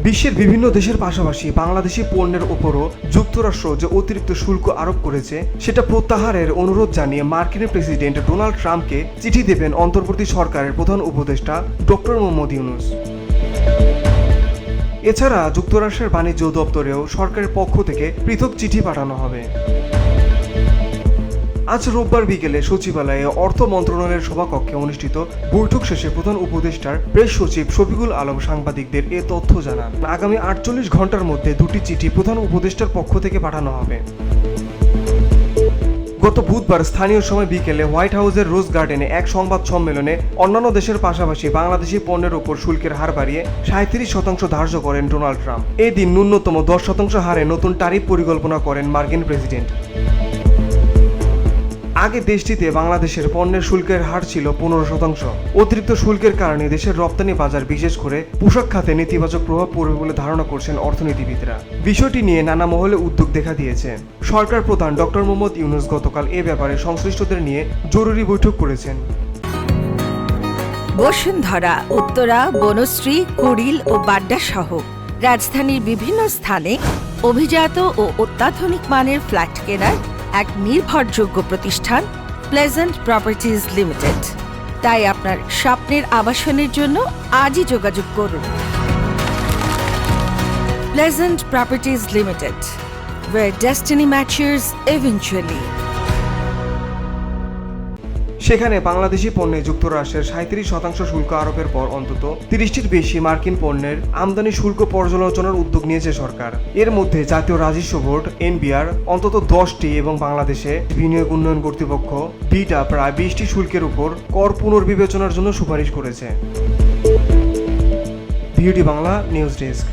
বিশ্বের বিভিন্ন দেশের পাশাপাশি বাংলাদেশি পণ্যের উপরও যুক্তরাষ্ট্র যে অতিরিক্ত শুল্ক আরোপ করেছে সেটা প্রত্যাহারের অনুরোধ জানিয়ে মার্কিন প্রেসিডেন্ট ডোনাল্ড ট্রাম্পকে চিঠি দেবেন অন্তর্বর্তী সরকারের প্রধান উপদেষ্টা ডক্টর মোহাম্মদ ইউনূস। এছাড়া যুক্তরাষ্ট্রের বাণিজ্য দপ্তরেও সরকারের পক্ষ থেকে পৃথক চিঠি পাঠানো হবে। আজ রোববার বিকেলে সচিবালয়ে অর্থ মন্ত্রণালয়ের সভাকক্ষে অনুষ্ঠিত বৈঠক শেষে প্রধান উপদেষ্টার প্রেস সচিব শফিকুল আলম সাংবাদিকদের এ তথ্য জানান। আগামী 48 ঘন্টার মধ্যে দুটি চিঠি প্রধান উপদেষ্টার পক্ষ থেকে পাঠানো হবে। গত বুধবার স্থানীয় সময় বিকেলে হোয়াইট হাউসের রোজ গার্ডেনে এক সংবাদ সম্মেলনে অন্যান্য দেশের পাশাপাশি বাংলাদেশি পণ্যের উপর শুল্কের হার বাড়িয়ে 37% ধার্য করেন ডোনাল্ড ট্রাম্প। এদিন ন্যূনতম 10% হারে নতুন ট্যারিফ পরিকল্পনা করেন মার্কিন প্রেসিডেন্ট। আগে দেশটিতে বাংলাদেশের পণ্যের শুল্কের হার ছিল 15%। অতিরিক্ত শুল্কের কারণে দেশের রপ্তানি বাজার বিশেষ করে পোশাক খাতে নেতিবাচক প্রভাব পড়বে বলে ধারণা করছেন অর্থনীতিবিদরা। বিষয়টি নিয়ে নানা মহলে উদ্যোগ দেখা দিয়েছে। সরকার প্রধান ডক্টর মোহাম্মদ ইউনূস গতকাল এ ব্যাপারে সংশ্লিষ্টদের নিয়ে জরুরি বৈঠক করেছেন। বসুন্ধরা, উত্তরা, বনশ্রী, কুড়িল ও বাড্ডা সহ রাজধানীর বিভিন্ন স্থানে অভিজাত ও অত্যাধুনিক মানের ফ্ল্যাট কেনার এক নির্ভরযোগ্য প্রতিষ্ঠান প্লেজেন্ট প্রপার্টিজ লিমিটেড। তাই আপনার স্বপ্নের আবাসনের জন্য আজই যোগাযোগ করুন। Pleasant properties limited, where destiny matches eventually. সেখানে বাংলাদেশি পণ্যে যুক্তরাষ্ট্রের 37% শুল্ক আরোপের পর অন্তত 30টির বেশি মার্কিন পণ্যের আমদানি শুল্ক পর্যালোচনার উদ্যোগ নিয়েছে সরকার। এর মধ্যে জাতীয় রাজস্ব বোর্ড এনবিআর অন্তত 10টি এবং বাংলাদেশে বিনিয়োগ উন্নয়ন কর্তৃপক্ষ বিটা প্রায় 20টি শুল্কের উপর কর পুনর্বিবেচনার জন্য সুপারিশ করেছে। Beauty Bangla news desk.